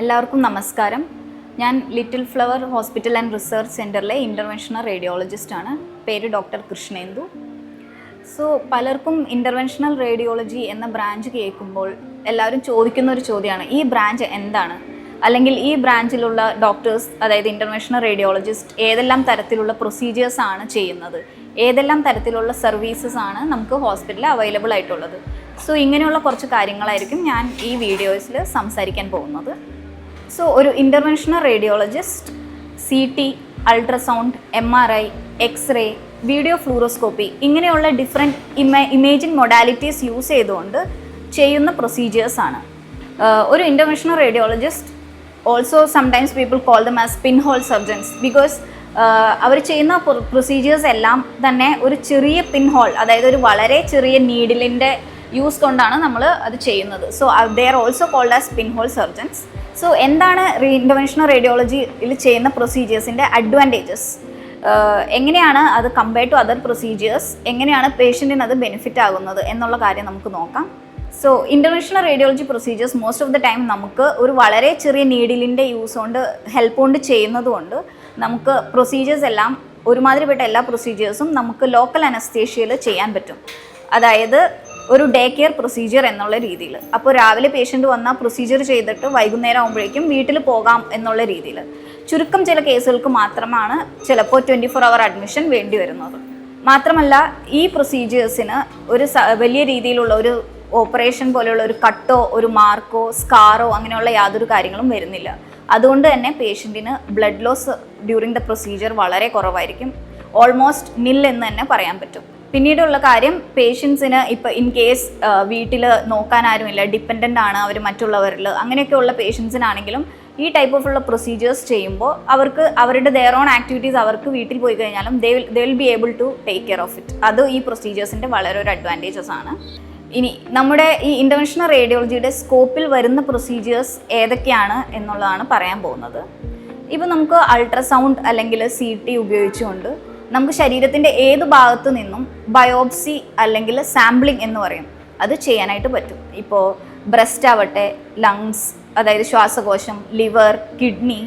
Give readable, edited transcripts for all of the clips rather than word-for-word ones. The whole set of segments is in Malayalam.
എല്ലാവർക്കും നമസ്കാരം. ഞാൻ little flower hospital and research സെൻറ്ററിലെ ഇൻ്റർവെൻഷണൽ റേഡിയോളജിസ്റ്റാണ്. പേര് ഡോക്ടർ കൃഷ്ണേന്ദു. സോ പലർക്കും ഇൻ്റർവെൻഷണൽ റേഡിയോളജി എന്ന ബ്രാഞ്ച് കേൾക്കുമ്പോൾ എല്ലാവരും ചോദിക്കുന്ന ഒരു ചോദ്യമാണ്, ഈ ബ്രാഞ്ച് എന്താണ്? അല്ലെങ്കിൽ ഈ ബ്രാഞ്ചിലുള്ള ഡോക്ടേഴ്സ്, അതായത് ഇൻ്റർവെൻഷണൽ റേഡിയോളജിസ്റ്റ് ഏതെല്ലാം തരത്തിലുള്ള പ്രൊസീജിയേഴ്സ് ആണ് ചെയ്യുന്നത്, ഏതെല്ലാം തരത്തിലുള്ള സർവീസസ് ആണ് നമുക്ക് ഹോസ്പിറ്റലിൽ അവൈലബിൾ ആയിട്ടുള്ളത്. സോ ഇങ്ങനെയുള്ള കുറച്ച് കാര്യങ്ങളായിരിക്കും ഞാൻ ഈ വീഡിയോസിൽ സംസാരിക്കാൻ പോകുന്നത്. സോ ഒരു interventional radiologist CT, ultrasound, MRI, x-ray, video fluoroscopy ഇങ്ങനെയുള്ള ഡിഫറെൻറ്റ് ഇമേജിംഗ് മൊഡാലിറ്റീസ് യൂസ് ചെയ്തുകൊണ്ട് ചെയ്യുന്ന പ്രൊസീജിയേഴ്സാണ്. ഒരു interventional radiologist also sometimes people call them as pin whole surgeons because അവർ ചെയ്യുന്ന പ്രൊസീജിയേഴ്സ് എല്ലാം തന്നെ ഒരു ചെറിയ പിൻ ഹോൾ, അതായത് ഒരു വളരെ ചെറിയ നീഡിലിൻ്റെ യൂസ് കൊണ്ടാണ് നമ്മൾ അത് ചെയ്യുന്നത്. So they are also called as pin whole surgeons. So എന്താണ് ഇൻ്റർവെൻഷണൽ റേഡിയോളജിയിൽ ചെയ്യുന്ന പ്രൊസീജിയേഴ്സിൻ്റെ അഡ്വാൻറ്റേജസ്, എങ്ങനെയാണ് അത് കമ്പയർഡ് ടു അതർ പ്രൊസീജിയേഴ്സ്, എങ്ങനെയാണ് പേഷ്യൻറ്റിന് അത് ബെനിഫിറ്റ് ആകുന്നത് എന്നുള്ള കാര്യം നമുക്ക് നോക്കാം. So interventional radiology procedures most of the time നമുക്ക് ഒരു വളരെ ചെറിയ നീഡിലിൻ്റെ യൂസ് കൊണ്ട് ഹെൽപ്പ് കൊണ്ട് ചെയ്യുന്നത് കൊണ്ട് നമുക്ക് പ്രൊസീജിയേഴ്സ് എല്ലാം ഒരുമാതിരിപ്പെട്ട എല്ലാ പ്രൊസീജിയേഴ്സും നമുക്ക് ലോക്കൽ അനസ്തേഷ്യയിൽ ചെയ്യാൻ പറ്റും. അതായത് ഒരു ഡേ കെയർ പ്രൊസീജിയർ എന്നുള്ള രീതിയിൽ. അപ്പോൾ രാവിലെ പേഷ്യൻ്റ് വന്നാൽ പ്രൊസീജിയർ ചെയ്തിട്ട് വൈകുന്നേരം ആകുമ്പോഴേക്കും വീട്ടിൽ പോകാം എന്നുള്ള രീതിയിൽ. ചുരുക്കം ചില കേസുകൾക്ക് മാത്രമാണ് ചിലപ്പോൾ 24 hour അഡ്മിഷൻ വേണ്ടി വരുന്നത്. മാത്രമല്ല ഈ പ്രൊസീജിയേഴ്സിന് ഒരു വലിയ രീതിയിലുള്ള ഒരു ഓപ്പറേഷൻ പോലെയുള്ള ഒരു കട്ടോ ഒരു മാർക്കോ സ്കാറോ അങ്ങനെയുള്ള യാതൊരു കാര്യങ്ങളും വരുന്നില്ല. അതുകൊണ്ട് തന്നെ പേഷ്യൻറ്റിന് blood loss during the procedure വളരെ കുറവായിരിക്കും. ഓൾമോസ്റ്റ് നിൽ എന്ന് തന്നെ പറയാൻ പറ്റും. പിന്നീടുള്ള കാര്യം, പേഷ്യൻസിന് ഇപ്പോൾ ഇൻ കേസ് വീട്ടിൽ നോക്കാൻ ആരുമില്ല, ഡിപ്പെൻഡൻ്റ് ആണ് അവർ മറ്റുള്ളവരിൽ, അങ്ങനെയൊക്കെയുള്ള പേഷ്യൻസിനാണെങ്കിലും ഈ ടൈപ്പ് ഓഫ് ഉള്ള പ്രൊസീജിയേഴ്സ് ചെയ്യുമ്പോൾ അവർക്ക് അവരുടെ ദെയർ ഓൺ ആക്ടിവിറ്റീസ് അവർക്ക് വീട്ടിൽ പോയി കഴിഞ്ഞാലും they will be able to take care of it. അത് ഈ പ്രൊസീജിയേഴ്സിൻ്റെ വളരെ ഒരു അഡ്വാൻറ്റേജസ് ആണ്. ഇനി നമ്മുടെ ഈ ഇൻ്റർവെൻഷണൽ റേഡിയോളജിയുടെ സ്കോപ്പിൽ വരുന്ന പ്രൊസീജിയേഴ്സ് ഏതൊക്കെയാണ് എന്നുള്ളതാണ് പറയാൻ പോകുന്നത്. ഇപ്പോൾ നമുക്ക് അൾട്രാസൗണ്ട് അല്ലെങ്കിൽ CT ഉപയോഗിച്ചുകൊണ്ട് നമുക്ക് ശരീരത്തിൻ്റെ ഏത് ഭാഗത്തു നിന്നും ബയോപ്സി അല്ലെങ്കിൽ സാമ്പിളിംഗ് എന്ന് പറയും, അത് ചെയ്യാനായിട്ട് പറ്റും. ഇപ്പോൾ ബ്രസ്റ്റ് ആവട്ടെ, ലങ്സ് അതായത് ശ്വാസകോശം, ലിവർ, കിഡ്നി,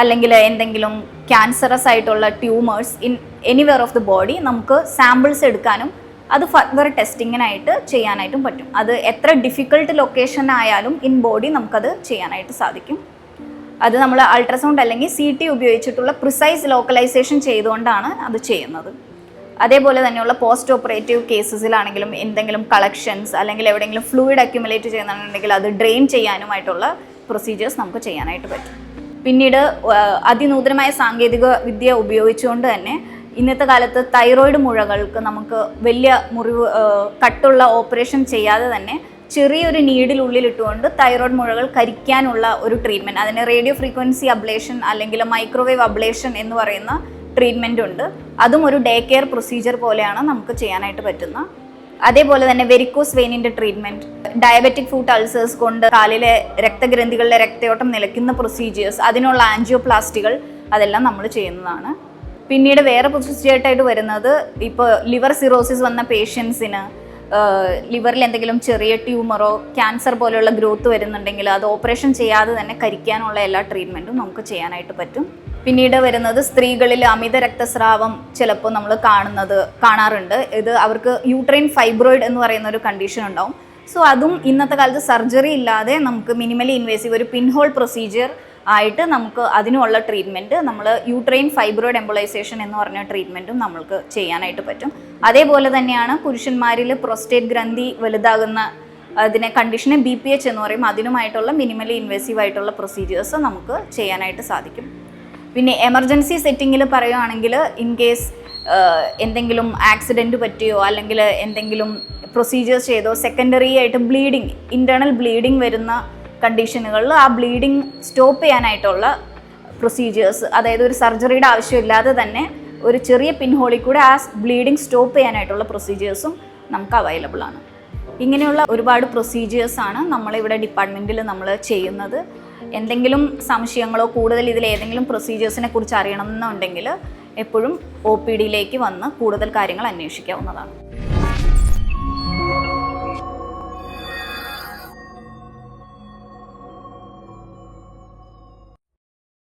അല്ലെങ്കിൽ എന്തെങ്കിലും ക്യാൻസറസ് ആയിട്ടുള്ള tumours in anywhere of the body നമുക്ക് സാമ്പിൾസ് എടുക്കാനും അത് ഫർദർ ടെസ്റ്റിങ്ങിനായിട്ട് ചെയ്യാനായിട്ടും പറ്റും. അത് എത്ര ഡിഫിക്കൾട്ട് ലൊക്കേഷൻ ആയാലും ഇൻ ബോഡി നമുക്കത് ചെയ്യാനായിട്ട് സാധിക്കും. അത് നമ്മൾ അൾട്രാസൗണ്ട് അല്ലെങ്കിൽ CT ഉപയോഗിച്ചിട്ടുള്ള പ്രിസൈസ് ലോക്കലൈസേഷൻ ചെയ്തുകൊണ്ടാണ് അത് ചെയ്യുന്നത്. അതേപോലെ തന്നെയുള്ള പോസ്റ്റ് ഓപ്പറേറ്റീവ് കേസസിലാണെങ്കിലും എന്തെങ്കിലും കളക്ഷൻസ് അല്ലെങ്കിൽ എവിടെയെങ്കിലും ഫ്ലൂയിഡ് അക്യുമുലേറ്റ് ചെയ്യുന്നുണ്ടെങ്കിൽ അത് ഡ്രെയിൻ ചെയ്യാനുമായിട്ടുള്ള പ്രൊസീജിയേഴ്സ് നമുക്ക് ചെയ്യാനായിട്ട് പറ്റും. പിന്നീട് അതിനൂതനമായ സാങ്കേതിക വിദ്യ ഉപയോഗിച്ചുകൊണ്ട് തന്നെ ഇന്നത്തെ കാലത്ത് തൈറോയിഡ് മുഴകൾക്ക് നമുക്ക് വലിയ കട്ടുള്ള ഓപ്പറേഷൻ ചെയ്യാതെ തന്നെ ചെറിയൊരു നീഡിലുള്ളിലിട്ടുകൊണ്ട് തൈറോയ്ഡ് മുഴകൾ കരിക്കാനുള്ള ഒരു ട്രീറ്റ്മെൻറ്റ്, അതിന് റേഡിയോ ഫ്രീക്വൻസി അബ്ലേഷൻ അല്ലെങ്കിൽ മൈക്രോവേവ് അബ്ലേഷൻ എന്ന് പറയുന്ന ട്രീറ്റ്മെൻറ്റ് ഉണ്ട്. അതും ഒരു ഡേ കെയർ പ്രൊസീജിയർ പോലെയാണ് നമുക്ക് ചെയ്യാനായിട്ട് പറ്റുന്ന. അതേപോലെ തന്നെ വെരിക്കോസ് വെയിനിൻ്റെ ട്രീറ്റ്മെൻറ്റ്, ഡയബറ്റിക് ഫുട്ട് അൾസേഴ്സ് കൊണ്ട് കാലിലെ രക്തഗ്രന്ഥികളിലെ രക്തയോട്ടം നിലയ്ക്കുന്ന പ്രൊസീജിയേഴ്സ്, അതിനുള്ള ആൻജിയോപ്ലാസ്റ്റികൾ അതെല്ലാം നമ്മൾ ചെയ്യുന്നതാണ്. പിന്നീട് വേറെ പ്രൊസീജിയറായിട്ട് വരുന്നത്, ഇപ്പോൾ ലിവർ സിറോസിസ് വന്ന പേഷ്യൻസിന് ലിവറിൽ എന്തെങ്കിലും ചെറിയ ട്യൂമറോ ക്യാൻസർ പോലെയുള്ള ഗ്രോത്ത് വരുന്നുണ്ടെങ്കിൽ അത് ഓപ്പറേഷൻ ചെയ്യാതെ തന്നെ കരിക്കാനുള്ള എല്ലാ ട്രീറ്റ്മെൻറ്റും നമുക്ക് ചെയ്യാനായിട്ട് പറ്റും. പിന്നീട് വരുന്നത് സ്ത്രീകളിൽ അമിത രക്തസ്രാവം ചിലപ്പോൾ നമ്മൾ കാണാറുണ്ട്. ഇത് അവർക്ക് യൂട്രൈൻ ഫൈബ്രോയിഡ് എന്ന് പറയുന്ന ഒരു കണ്ടീഷൻ ഉണ്ടാവും. സോ അതും ഇന്നത്തെ കാലത്ത് സർജറി ഇല്ലാതെ നമുക്ക് മിനിമലി ഇൻവേസീവ് ഒരു പിൻഹോൾ പ്രൊസീജിയർ ആയിട്ട് നമുക്ക് അതിനുള്ള ട്രീറ്റ്മെൻറ്റ്, നമ്മൾ യൂട്രൈൻ ഫൈബ്രോയിഡ് എംബോളൈസേഷൻ എന്ന് പറഞ്ഞ ട്രീറ്റ്മെൻറ്റും നമ്മൾക്ക് ചെയ്യാനായിട്ട് പറ്റും. അതേപോലെ തന്നെയാണ് പുരുഷന്മാരിൽ പ്രോസ്റ്റേറ്റ് ഗ്രന്ഥി വലുതാകുന്ന അതിനെ കണ്ടീഷനെ BPH എന്ന് പറയും, അതിനുമായിട്ടുള്ള മിനിമലി ഇൻവേസീവ് ആയിട്ടുള്ള പ്രൊസീജിയേഴ്സ് നമുക്ക് ചെയ്യാനായിട്ട് സാധിക്കും. പിന്നെ എമർജൻസി സെറ്റിങ്ങിൽ പറയുകയാണെങ്കിൽ ഇൻ കേസ് എന്തെങ്കിലും ആക്സിഡൻറ്റ് പറ്റിയോ അല്ലെങ്കിൽ എന്തെങ്കിലും പ്രൊസീജിയേഴ്സ് ചെയ്തോ സെക്കൻഡറി ആയിട്ട് ബ്ലീഡിങ്, ഇൻറ്റേർണൽ ബ്ലീഡിങ് വരുന്ന കണ്ടീഷനുകളിൽ ആ ബ്ലീഡിങ് സ്റ്റോപ്പ് ചെയ്യാനായിട്ടുള്ള പ്രൊസീജിയേഴ്സ്, അതായത് ഒരു സർജറിയുടെ ആവശ്യമില്ലാതെ തന്നെ ഒരു ചെറിയ പിൻഹോളിൽ കൂടെ ആ ബ്ലീഡിങ് സ്റ്റോപ്പ് ചെയ്യാനായിട്ടുള്ള പ്രൊസീജിയേഴ്സും നമുക്ക് അവൈലബിൾ ആണ്. ഇങ്ങനെയുള്ള ഒരുപാട് പ്രൊസീജിയേഴ്സാണ് നമ്മളിവിടെ ഡിപ്പാർട്ട്മെൻറ്റിൽ നമ്മൾ ചെയ്യുന്നത്. എന്തെങ്കിലും സംശയങ്ങളോ കൂടുതൽ ഇതിൽ ഏതെങ്കിലും പ്രൊസീജിയേഴ്സിനെ കുറിച്ച് അറിയണമെന്നുണ്ടെങ്കിൽ എപ്പോഴും OPDയിലേക്ക് വന്ന് കൂടുതൽ കാര്യങ്ങൾ അന്വേഷിക്കാവുന്നതാണ്.